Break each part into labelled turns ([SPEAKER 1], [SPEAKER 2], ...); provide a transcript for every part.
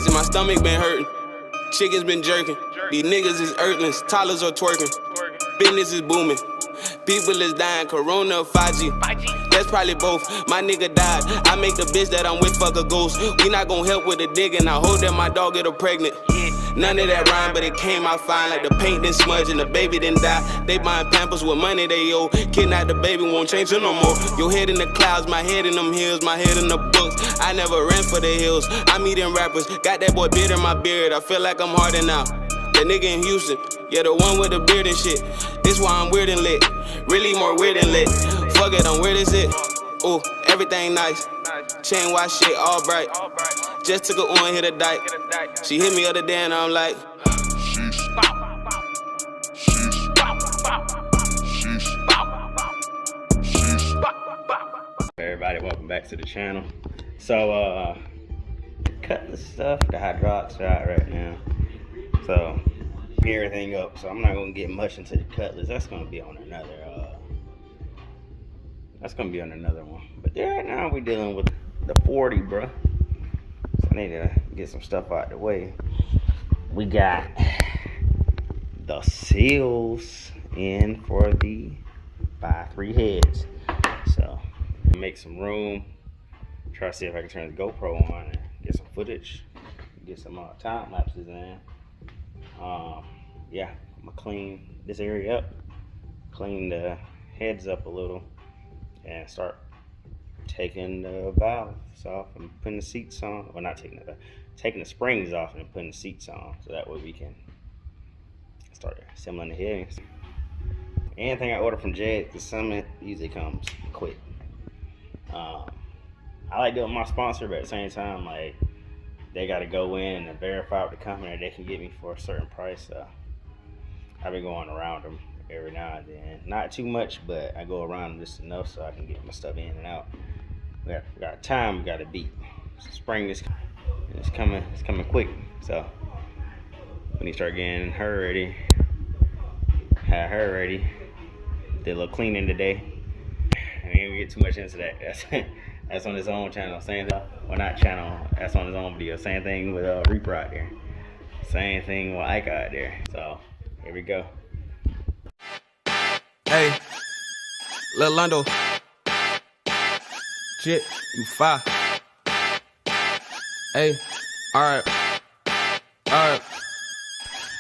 [SPEAKER 1] gassy, my stomach been hurting. Chickens been jerking. These niggas is earthlings, toddlers are twerking. Business is booming. People is dying, Corona or 5G. That's probably both. My nigga died. I make the bitch that I'm with fuck a ghost. We not gon' help with the digging. I hope that my dog get her pregnant. None of that rhyme, but it came out fine. Like the paint didn't smudge and the baby didn't die. They buying Pampers with money they owe. Kidnap the baby, won't change it no more. Your head in the clouds, my head in them hills, my head in the books. I never ran for the hills. I'm eating rappers. Got that boy beard in my beard. I feel like I'm harder now. The nigga in Houston, yeah, the one with the beard and shit. This why I'm weird and lit. Really more weird than lit. Fuck it, I'm weird as it. Ooh, everything nice. Chain watch shit all bright. Just took a one, hit a dyke. She hit me other day and I'm like,
[SPEAKER 2] everybody, welcome back to the channel. So, cut the stuff, the hydraulics are out right now. So, get everything up. So I'm not gonna get much into the cutlass. That's gonna be on another. One. But right now we're dealing with the 40, bruh. So I need to get some stuff out the way. We got the seals in for the 5.3 heads. So make some room. Try to see if I can turn the GoPro on and get some footage. Get some time lapses in. Yeah, I'm gonna clean this area up, clean the heads up a little, and start taking the valves off and putting the seats on. Well, not taking the springs off and putting the seats on, so that way we can start assembling the headings. Anything I order from Jed, because some usually comes quick. I like doing my sponsor, but at the same time, like, they got to go in and verify with the company they can get me for a certain price. So I've been going around them every now and then. Not too much, but I go around them just enough so I can get my stuff in and out. We got time we got to beat. Spring is coming quick. So we need to start getting her ready. Have her ready. Did a little cleaning today. I ain't gonna get too much into that. That's on his own channel. Same thing. Well, not channel. That's on his own video. Same thing with Reaper out there. Same thing with Ike out there. So here we go.
[SPEAKER 1] hey, Lil Londo. Shit, you fire. Hey, alright.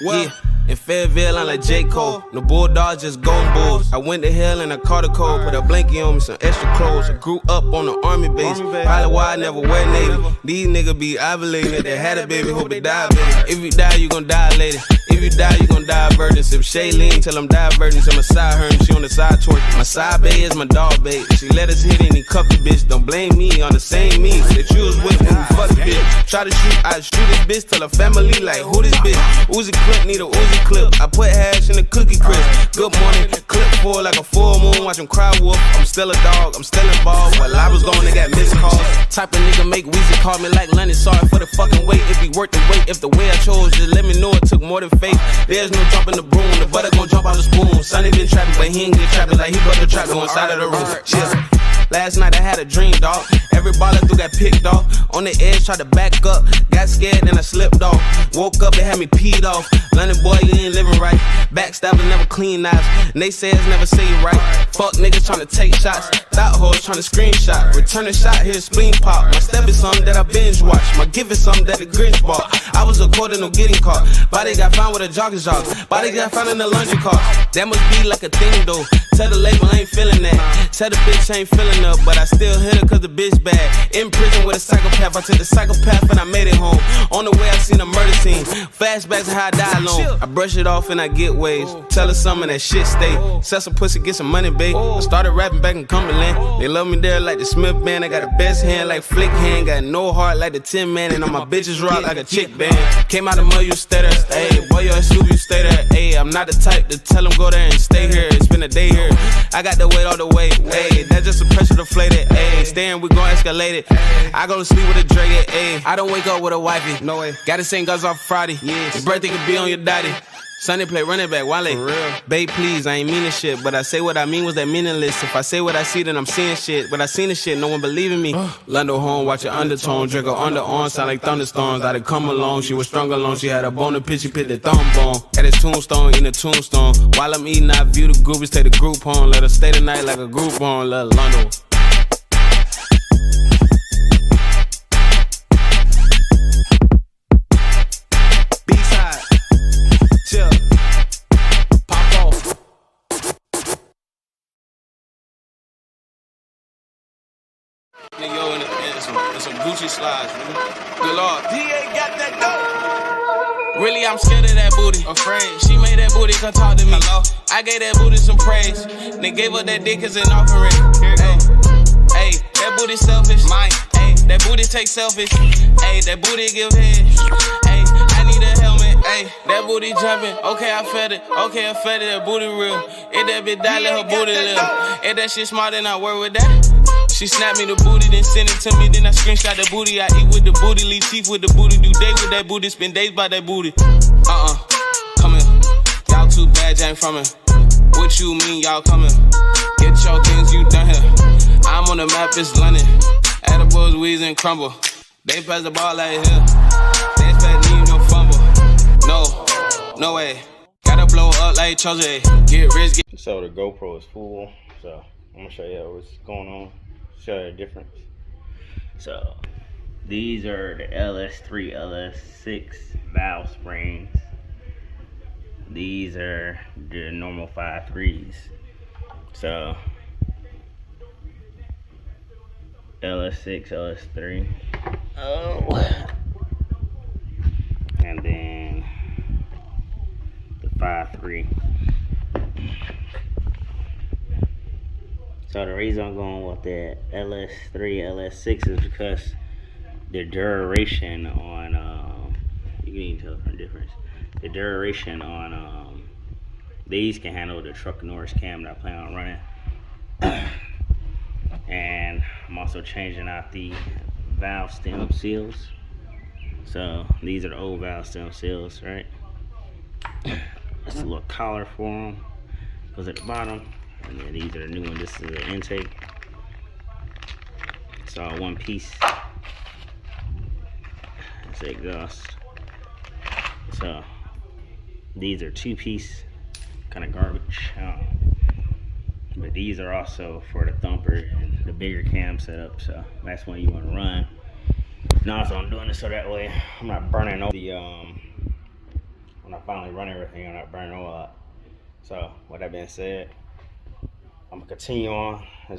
[SPEAKER 1] Well, yeah. In Fayetteville, I'm like J. Cole. No Bulldogs, just golden bulls. I went to hell and I caught a cold. Put a blanket on me, some extra clothes. I grew up on the army base. Probably why I never wear Navy. These niggas be ovulating that they had a baby, hope it die, baby. If you die, you gon' die later. If you die, you gon' die virgin. Sip Shailene till I'm diverting. Till my side hurting, she on the side twerking. My side bae is my dog bae. She let us hit and he cuffed the bitch. Don't blame me on the same me that you was with when we fucked the bitch. Try to shoot, I shoot this bitch till her family like, who this bitch? Uzi clip, need a Uzi clip. I put hash in the cookie crisp. Good morning, clip full like a full moon. Watch him cry wolf. I'm still a dog, I'm still involved. While I was gone, they got missed calls. Type of nigga make Weezy call me like London. Sorry for the fucking wait. It be worth the wait. If the way I chose, just let me know it took more than faith. There's no jumping the broom. The butter gon' jump out the spoon. Sonny been trapping, but he ain't get trapping like he brought the trap on side of the room. Chill. Last night I had a dream, dog. Every baller through got picked off. On the edge, tried to back up. Got scared, then I slipped off. Woke up, they had me peed off. London boy, you ain't living right. Backstabbers never clean knives. Naysayers never say you right. Fuck niggas tryna take shots. Thought hoes tryna screenshot. Return a shot, here's spleen pop. My step is something that I binge watch. My gift is something that the Grinch bought. I was recording, no getting caught. Body got found with a jogger jog. Body got found in the laundry car. That must be like a thing though. Tell the label I ain't feeling that. Tell the bitch I ain't feeling up, but I still hit her cause the bitch bad. In prison with a psychopath, I took the psychopath and I made it home. On the way I seen a murder scene. Flashbacks of how I died alone. I brush it off and I get waves. Tell her something that shit stay. Sell some pussy, get some money, babe. I started rapping back in Cumberland. They love me there like the Smith band. I got the best hand like Flick hand. Got no heart like the Tin Man. And all my bitches rock like a chick band. Came out of mud, you stay there. Ayy, boy, you're a sloop, you stay there. Ayy, I'm not the type to tell them go there and stay here. Spend a day here. I got the weight all the way. Ayy, that's just the pressure to deflate it. Ayy, staying, we gon' escalate it. I go to sleep with a Drake. Ayy, I don't wake up with a wifey. No way. Gotta sing guns off Friday. Yes. Your birthday could be on your daddy. Sunday play running back, Wale. For real. Babe, please, I ain't mean this shit. But I say what I mean was that meaningless. If I say what I see, then I'm seeing shit. But I seen the shit, no one believing me. London home, watch your undertone. Drink her underarm, sound like thunderstorms. I'd come along, she was strung along. She had a bone to pitch, she put the thumb bone. At his tombstone, in the tombstone. While I'm eating, I view the groupies, take the group home. Let her stay the night like a group home. Little London. Nigga, and some Gucci slides, nigga. Good Lord. DA got that dope. Really, I'm scared of that booty. Afraid. She made that booty come talk to me. Hello? I gave that booty some praise. They gave her that dick as an offering. Hey, that booty selfish. Mine. Hey, that booty take selfish. Hey, that booty give head. Hey, I need a helmet. Hey, that booty jumping. Okay, I fed it. Okay, I fed it. That booty real. If that bitch die, let her booty live. If that shit smart, then I work with that. She snapped me the booty, then send it to me, then I screenshot the booty. I eat with the booty, leave teeth with the booty, do day with that booty, spend days by that booty. Come here. Y'all too bad, Jane from it. What you mean, y'all coming? Get your things, you done here. I'm on the map, it's London. Edibles, weeds, and crumble. They pass the ball like here. They expect me no fumble. No way. Gotta blow up like Chose. Get rich, get.
[SPEAKER 2] So the GoPro is full, so I'm gonna show you what's going on. Show you the difference. So these are the LS3, LS6 valve springs. These are the normal 5.3s. So LS6, LS3. And then the 5.3. So the reason I'm going with the LS3, LS6 is because the duration on, you can even tell the difference. The duration on these can handle the truck Norris cam that I plan on running. And I'm also changing out the valve stem seals. So these are the old valve stem seals, right? That's a little collar for them. Goes at the bottom. And then these are the new ones. This is the intake. It's all one piece. It's exhaust. So these are two piece, kind of garbage. But these are also for the thumper and the bigger cam setup. So that's when you want to run. Now, so I'm doing this so that way I'm not burning oil. When I finally run everything, I'm not burning oil out. So with that being said, I'm gonna continue on. I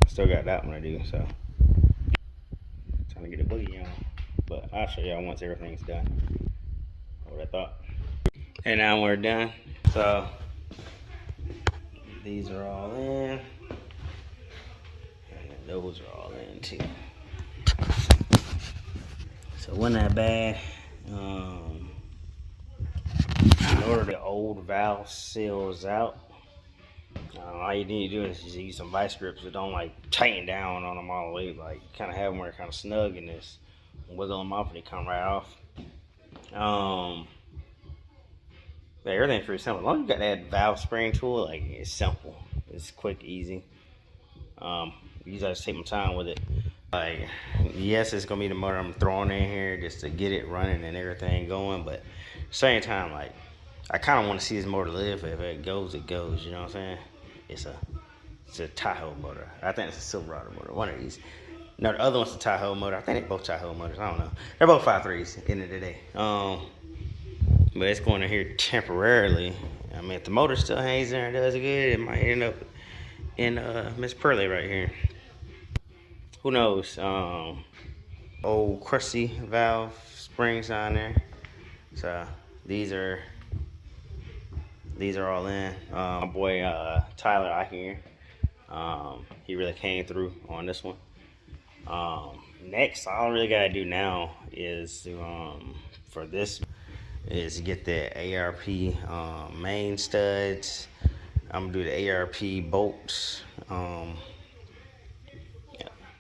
[SPEAKER 2] still got that one to do, so trying to get a boogie on. But I'll show y'all once everything's done. What I thought. And now we're done. So these are all in, and those are all in too. So it wasn't that bad. In order the old valve seals out, all you need to do is just use some vice grips that don't like tighten down on them all the way. Like kind of have them where they're kind of snug and just wiggle them off and they come right off. But everything's pretty simple. As long as you got that valve spring tool, like it's simple, it's quick, easy. You just take my time with it. Like, yes, it's gonna be the motor I'm throwing in here just to get it running and everything going, but at the same time, like, I kind of want to see this motor live. If it goes, it goes. You know what I'm saying? It's a Tahoe motor. I think it's a Silverado motor. One of these. No, the other one's a Tahoe motor. I think they're both Tahoe motors. I don't know. They're both 5.3s at the end of the day. But it's going in here temporarily. I mean, if the motor still hangs there and does good, it might end up in Miss Pearly right here. Who knows? Old crusty valve springs on there. So these are all in. My boy Tyler Eichinger, he really came through on this one. Next, all I really gotta do now is to, for this, is get the ARP main studs. I'm gonna do the ARP bolts,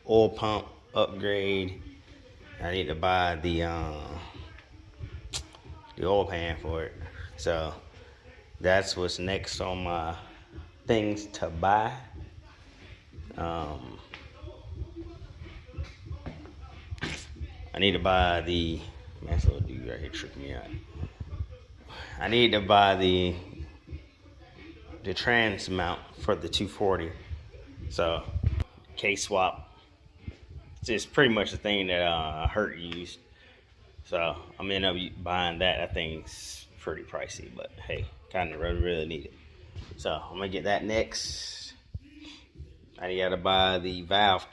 [SPEAKER 2] oil pump upgrade. I need to buy the oil pan for it. So that's what's next on my things to buy. I need to buy the, man, this little dude right here tripping me out. I need to buy the trans mount for the 240. So case swap. It's just pretty much the thing that Hurt used. So I'm gonna end up buying that. That thing's pretty pricey, but hey, kind of really need it. So I'm gonna get that next. I gotta buy the valve,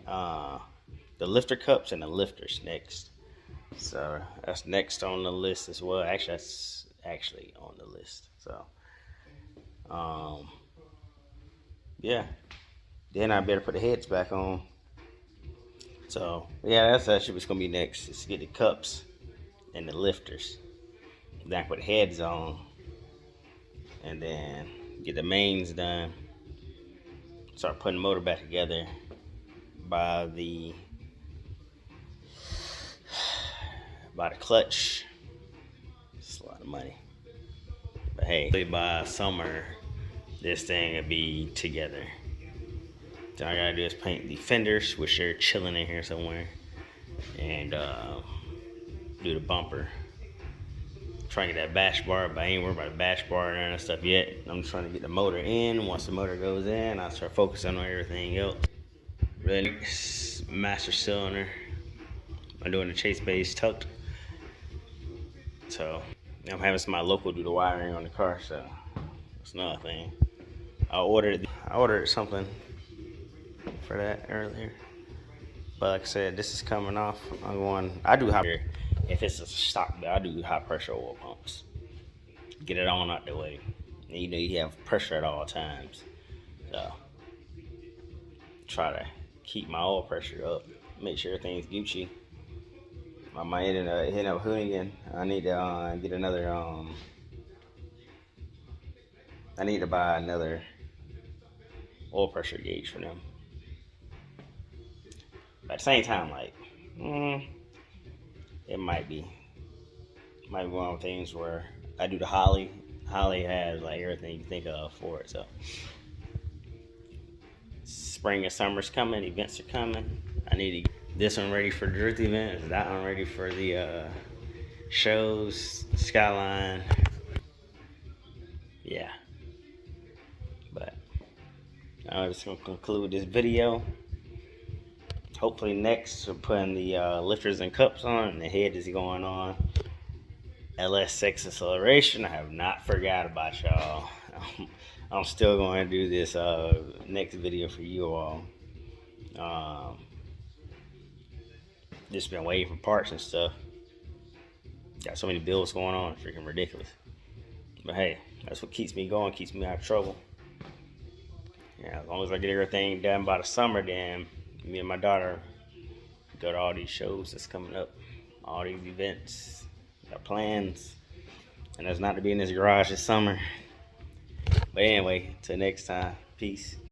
[SPEAKER 2] the lifter cups and the lifters next. So that's next on the list as well. Actually, that's actually on the list. So, yeah. Then I better put the heads back on. So yeah, that's actually what's gonna be next. Is to get the cups and the lifters. Then I put the heads on, and then get the mains done. Start putting the motor back together. Buy the clutch. It's a lot of money, but hey, by summer this thing will be together. So all I gotta do is paint the fenders, which are chilling in here somewhere, and do the bumper. Trying to get that bash bar, but I ain't worried about the bash bar and that stuff yet. I'm just trying to get the motor in. Once the motor goes in, I'll start focusing on everything else. Really, master cylinder. I'm doing the chase base tucked. So I'm having somebody local do the wiring on the car, so that's another thing. I ordered something for that earlier, but like I said, this is coming off. I do hot, if it's a stock, I do high pressure oil pumps. Get it on out the way. And you have pressure at all times. So try to keep my oil pressure up. Make sure everything's Gucci. I might hit up Hoonigan. I need to get another. I need to buy another oil pressure gauge for them. But at the same time, like, it might be one of the things where I do the Holly. Holly has like everything you think of for it. So spring and summer's coming. Events are coming. I need to get this one ready for the Drift event. That one ready for the shows, Skyline. Yeah. But I'm just gonna conclude this video. Hopefully next we're putting the lifters and cups on, and the head is going on. LS6 acceleration. I have not forgot about y'all. I'm still going to do this next video for you all. Just been waiting for parts and stuff. Got so many bills going on, it's freaking ridiculous. But hey, that's what keeps me going, keeps me out of trouble. Yeah, as long as I get everything done by the summer, then me and my daughter go to all these shows that's coming up, all these events, got plans, and that's not to be in this garage this summer. But anyway, till next time, peace.